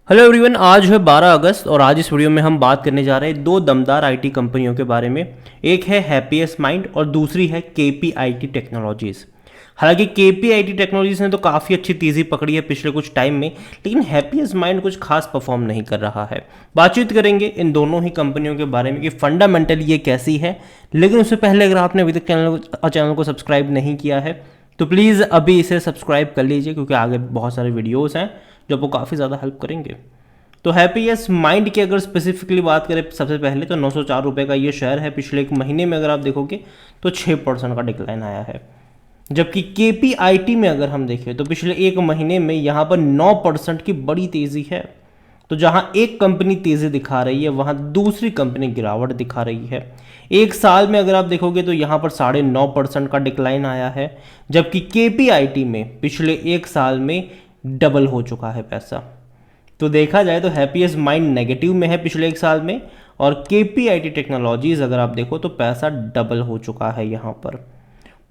Hello everyone, आज है 12 अगस्त और आज इस वीडियो में हम बात करने जा रहे हैं दो दमदार आईटी कंपनियों के बारे में। एक है हैप्पीएस्ट माइंड और दूसरी है केपीआईटी टेक्नोलॉजीज़। हालांकि केपीआईटी टेक्नोलॉजीज़ ने तो काफ़ी अच्छी तेज़ी पकड़ी है पिछले कुछ टाइम में, लेकिन हैप्पीएस्ट माइंड कुछ खास परफॉर्म नहीं कर रहा है। बातचीत करेंगे इन दोनों ही कंपनियों के बारे में कि फंडामेंटली ये कैसी है। लेकिन उससे पहले अगर आपने अभी तक चैनल को सब्सक्राइब नहीं किया है तो प्लीज़ अभी इसे सब्सक्राइब कर लीजिए, क्योंकि आगे बहुत सारे वीडियोज़ हैं जो आपको काफ़ी ज़्यादा हेल्प करेंगे। तो हैप्पीएस्ट माइंड की अगर स्पेसिफिकली बात करें सबसे पहले तो 904 रुपये का ये शेयर है। पिछले एक महीने में अगर आप देखोगे तो 6% का डिक्लाइन आया है। जबकि केपीआईटी में अगर हम देखें तो पिछले एक महीने में यहाँ पर 9% की बड़ी तेज़ी है। तो जहाँ एक कंपनी तेज़ी दिखा रही है वहाँ दूसरी कंपनी गिरावट दिखा रही है। एक साल में अगर आप देखोगे तो यहाँ पर 9.5% का डिक्लाइन आया है, जबकि केपीआईटी में पिछले एक साल में डबल हो चुका है पैसा। तो देखा जाए तो हैप्पीएस्ट माइंड नेगेटिव में है पिछले एक साल में, और केपीआईटी टेक्नोलॉजीज अगर आप देखो तो पैसा डबल हो चुका है यहाँ पर।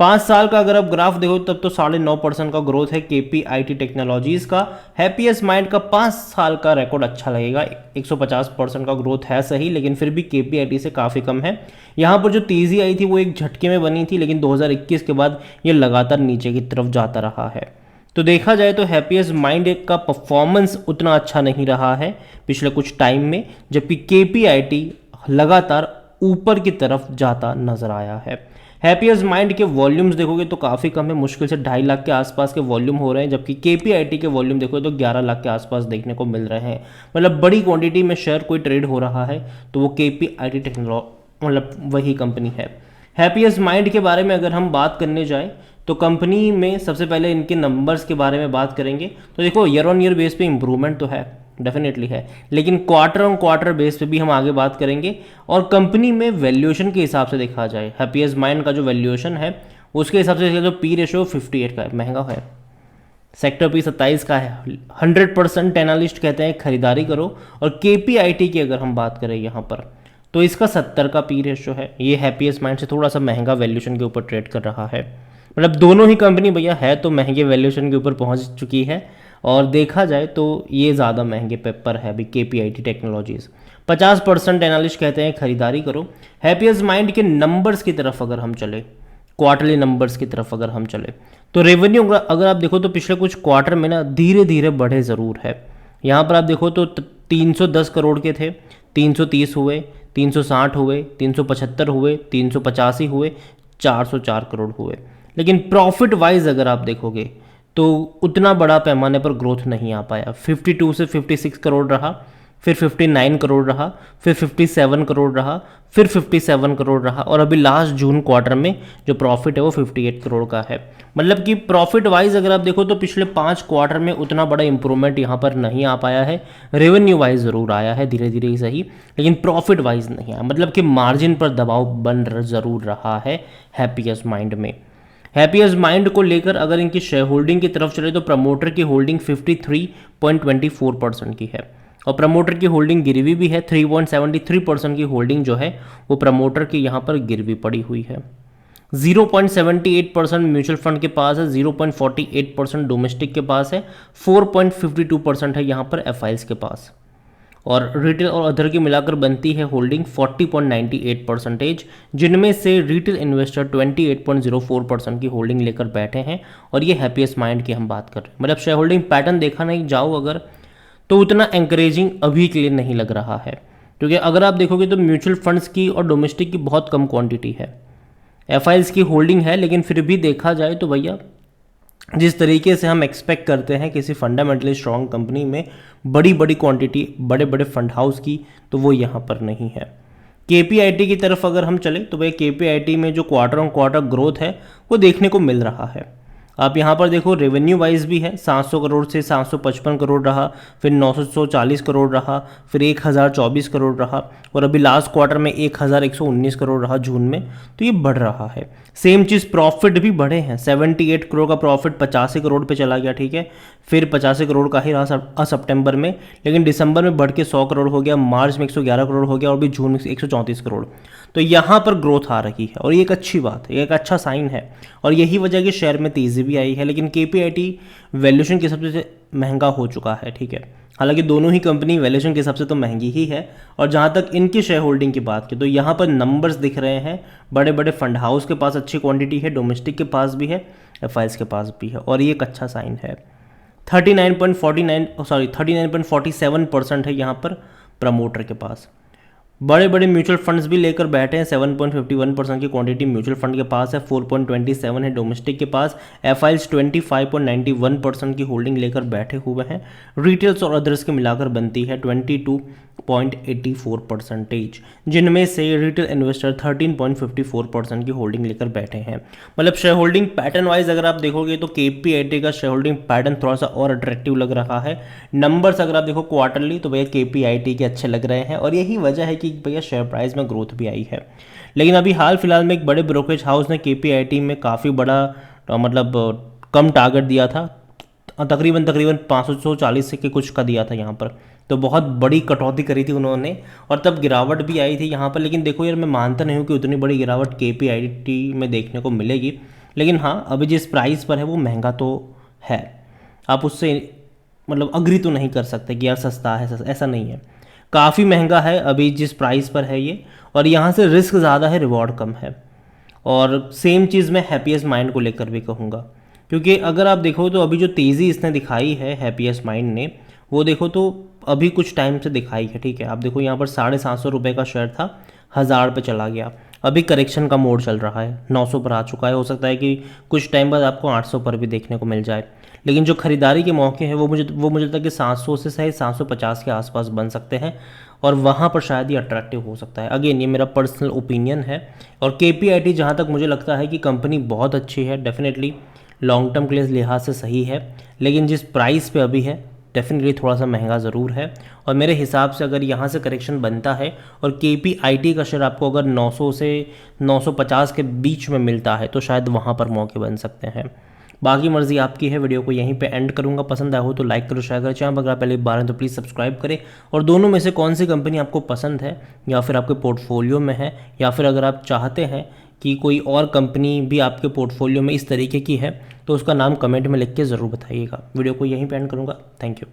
5 साल का अगर आप ग्राफ देखो तब तो 9.5% का ग्रोथ है केपीआईटी टेक्नोलॉजीज का। हैप्पीएस्ट माइंड का 5 साल का रिकॉर्ड अच्छा लगेगा, 150% का ग्रोथ है सही, लेकिन फिर भी केपीआईटी से काफ़ी कम है। यहाँ पर जो तेज़ी आई थी वो एक झटके में बनी थी, लेकिन 2021 के बाद ये लगातार नीचे की तरफ जाता रहा है। तो देखा जाए तो हैप्पीएस्ट माइंड का परफॉर्मेंस उतना अच्छा नहीं रहा है पिछले कुछ टाइम में, जबकि केपीआईटी लगातार ऊपर की तरफ जाता नजर आया है। हैप्पीएस्ट माइंड के वॉल्यूम्स देखोगे तो काफ़ी कम है, मुश्किल से 2.5 लाख के आसपास के वॉल्यूम हो रहे हैं, जबकि केपीआईटी के वॉल्यूम देखोगे तो 11 लाख के आसपास देखने को मिल रहे हैं। मतलब बड़ी क्वांटिटी में शेयर कोई ट्रेड हो रहा है तो वो केपीआईटी मतलब वही कंपनी है। हैप्पीएस्ट माइंड के बारे में अगर हम बात करने जाएँ तो कंपनी में सबसे पहले इनके नंबर्स के बारे में बात करेंगे तो देखो ईयर ऑन ईयर बेस पे इंप्रूवमेंट तो है, डेफिनेटली है, लेकिन क्वार्टर ऑन क्वार्टर बेस पे भी हम आगे बात करेंगे। और कंपनी में वैल्यूएशन के हिसाब से देखा जाए, हैप्पीएस्ट माइंड का जो वैल्यूएशन है उसके हिसाब से जो पी रेशो 58 का है, महंगा है। सेक्टर पी 27 का है। 100% एनालिस्ट कहते हैं खरीदारी करो। और केपीआईटी की अगर हम बात करें यहाँ पर तो इसका 70 का पी रेशो है। ये हैप्पीएस्ट माइंड से थोड़ा सा महंगा वैल्यूएशन के ऊपर ट्रेड कर रहा है। मतलब दोनों ही कंपनी भैया है तो महंगे वैल्यूएशन के ऊपर पहुंच चुकी है, और देखा जाए तो ये ज़्यादा महंगे पेपर है अभी केपीआईटी टेक्नोलॉजीज़। 50% एनालिस्ट कहते हैं खरीदारी करो। हैप्पीएस्ट माइंड के नंबर्स की तरफ अगर हम चले, क्वार्टरली नंबर्स की तरफ अगर हम चले तो रेवेन्यू अगर आप देखो तो पिछले कुछ क्वार्टर में ना धीरे धीरे बढ़े ज़रूर है। यहाँ पर आप देखो तो 310 करोड़ के थे, 330 हुए, 360 हुए, 375 हुए, 385 हुए, 404 करोड़ हुए। लेकिन प्रॉफिट वाइज अगर आप देखोगे तो उतना बड़ा पैमाने पर ग्रोथ नहीं आ पाया। 52 से 56 करोड़ रहा, फिर 59 करोड़ रहा, फिर 57 करोड़ रहा, फिर 57 करोड़ रहा, और अभी लास्ट जून क्वार्टर में जो प्रॉफिट है वो 58 करोड़ का है। मतलब कि प्रॉफिट वाइज अगर आप देखो तो पिछले 5 क्वार्टर में उतना बड़ा इंप्रूवमेंट यहाँ पर नहीं आ पाया है। रेवेन्यू वाइज ज़रूर आया है धीरे धीरे ही सही, लेकिन प्रॉफिट वाइज नहीं आया। मतलब कि मार्जिन पर दबाव बन ज़रूर रहा है हैप्पीएस्ट माइंड में। हैप्पीएस्ट माइंड को लेकर अगर इनकी शेयर होल्डिंग की तरफ चले तो प्रमोटर की होल्डिंग 53.24% की है, और प्रमोटर की होल्डिंग गिरवी भी है। 3.73% की होल्डिंग जो है वो प्रमोटर की यहाँ पर गिरवी पड़ी हुई है। 0.78% म्यूचुअल फंड के पास है, 0.48% डोमेस्टिक के पास है, 4.52% है यहाँ पर एफआईएस के पास, और रिटेल और अदर की मिलाकर बनती है होल्डिंग 40.98%, जिनमें से रिटेल इन्वेस्टर 28.04% की होल्डिंग लेकर बैठे हैं। और ये हैप्पीएस्ट माइंड की हम बात कर रहे हैं। मतलब शेयर होल्डिंग पैटर्न देखा नहीं जाओ अगर तो उतना एंकरेजिंग अभी के लिए नहीं लग रहा है, क्योंकि अगर आप देखोगे तो म्यूचुअल फंड्स की और डोमेस्टिक की बहुत कम क्वांटिटी है। एफआईएस की होल्डिंग है, लेकिन फिर भी देखा जाए तो भैया जिस तरीके से हम एक्सपेक्ट करते हैं किसी फंडामेंटली स्ट्रॉन्ग कंपनी में बड़ी बड़ी क्वांटिटी बड़े बड़े फंड हाउस की, तो वो यहाँ पर नहीं है। केपीआईटी की तरफ अगर हम चले तो भाई केपीआईटी में जो क्वार्टर ऑन क्वार्टर ग्रोथ है वो देखने को मिल रहा है। आप यहाँ पर देखो रेवेन्यू वाइज भी है, 700 करोड़ से 755 करोड़ रहा, फिर 940 करोड़ रहा, फिर 1024 करोड़ रहा, और अभी लास्ट क्वार्टर में 1119 करोड़ रहा जून में। तो ये बढ़ रहा है। सेम चीज़ प्रॉफिट भी बढ़े हैं, 78 करोड़ का प्रॉफिट 85 करोड़ पे चला गया, ठीक है, फिर 85 करोड़ का ही रहा सितंबर में, लेकिन दिसंबर में बढ़ के 100 करोड़ हो गया, मार्च में 111 करोड़ हो गया, और अभी जून में 134 करोड़। तो यहाँ पर ग्रोथ आ रही है और ये एक अच्छी बात है, ये एक अच्छा साइन है, और यही वजह कि शेयर में तेज़ी भी आई है। लेकिन केपीआईटी वैल्यूएशन के सबसे महंगा हो चुका है, ठीक है। हालांकि दोनों ही कंपनी वैल्यूएशन के हिसाब से तो महंगी ही है। और जहाँ तक इनकी शेयर होल्डिंग की बात की तो यहाँ पर नंबर्स दिख रहे हैं, बड़े बड़े फंड हाउस के पास अच्छी क्वांटिटी है, डोमेस्टिक के पास भी है, एफआईएस के पास भी है, और ये एक अच्छा साइन है। 39.47% है यहाँ पर प्रमोटर के पास। बड़े बड़े म्यूचुअल फंड्स भी लेकर बैठे हैं, 7.51% की क्वांटिटी म्यूचुअल फंड के पास है, 4.27 है डोमेस्टिक के पास, एफआईएल्स 25.91% की होल्डिंग लेकर बैठे हुए हैं। रिटेल्स और अदर्स के मिलाकर बनती है 22.84%, जिनमें से रिटेल इन्वेस्टर 13.54% की होल्डिंग लेकर बैठे हैं। मतलब शेयर होल्डिंग पैटर्न वाइज अगर आप देखोगे तो केपीआईटी का शेयर होल्डिंग पैटर्न थोड़ा सा और अट्रैक्टिव लग रहा है। नंबर्स अगर आप देखो क्वार्टरली तो भैया केपीआईटी के अच्छे लग रहे हैं, और यही वजह है कि भैया शेयर प्राइस में ग्रोथ भी आई है। लेकिन अभी हाल फिलहाल में एक बड़े ब्रोकरेज हाउस ने केपीआईटी में काफ़ी बड़ा मतलब कम टारगेट दिया था, तकरीबन 540 के कुछ का दिया था यहाँ पर, तो बहुत बड़ी कटौती करी थी उन्होंने, और तब गिरावट भी आई थी यहाँ पर। लेकिन देखो यार, मैं मानता नहीं हूँ कि उतनी बड़ी गिरावट केपीआईटी में देखने को मिलेगी, लेकिन हाँ अभी जिस प्राइस पर है वो महंगा तो है, आप उससे मतलब अग्री तो नहीं कर सकते कि यार सस्ता है, ऐसा नहीं है, काफ़ी महंगा है अभी जिस प्राइस पर है ये, और यहाँ से रिस्क ज़्यादा है, रिवॉर्ड कम है। और सेम चीज़ मैं हैप्पीएस्ट माइंड को लेकर भी कहूँगा, क्योंकि अगर आप देखो तो अभी जो तेज़ी इसने दिखाई है हैप्पीएस्ट माइंड ने, वो देखो तो अभी कुछ टाइम से दिखाई है, ठीक है। आप देखो यहाँ पर 750 रुपये का शेयर था, 1000 पे चला गया, अभी करेक्शन का मोड चल रहा है, 900 पर आ चुका है, हो सकता है कि कुछ टाइम बाद आपको 800 पर भी देखने को मिल जाए। लेकिन जो खरीदारी के मौके हैं वो मुझे लगता है कि 700 से सही 750 के आसपास बन सकते हैं, और वहाँ पर शायद ये अट्रैक्टिव हो सकता है। अगेन ये मेरा पर्सनल ओपिनियन है। और केपीआईटी जहाँ तक मुझे लगता है कि कंपनी बहुत अच्छी है, डेफिनेटली लॉन्ग टर्म के लिहाज से सही है, लेकिन जिस प्राइस पे अभी है डेफिनेटली थोड़ा सा महंगा ज़रूर है। और मेरे हिसाब से अगर यहाँ से करेक्शन बनता है और केपीआईटी का शेयर आपको अगर 900 से 950 के बीच में मिलता है तो शायद वहाँ पर मौके बन सकते हैं। बाकी मर्जी आपकी है। वीडियो को यहीं पे एंड करूँगा, पसंद आया हो तो लाइक करो, शेयर करो, चैनल पर अगर आप पहले बार हैं तो प्लीज़ सब्सक्राइब करें। और दोनों में से कौन सी कंपनी आपको पसंद है, या फिर आपके पोर्टफोलियो में है, या फिर अगर आप चाहते हैं कि कोई और कंपनी भी आपके पोर्टफोलियो में इस तरीके की है, तो उसका नाम कमेंट में लिख के ज़रूर बताइएगा। वीडियो को यहीं पे एंड करूँगा। Thank you.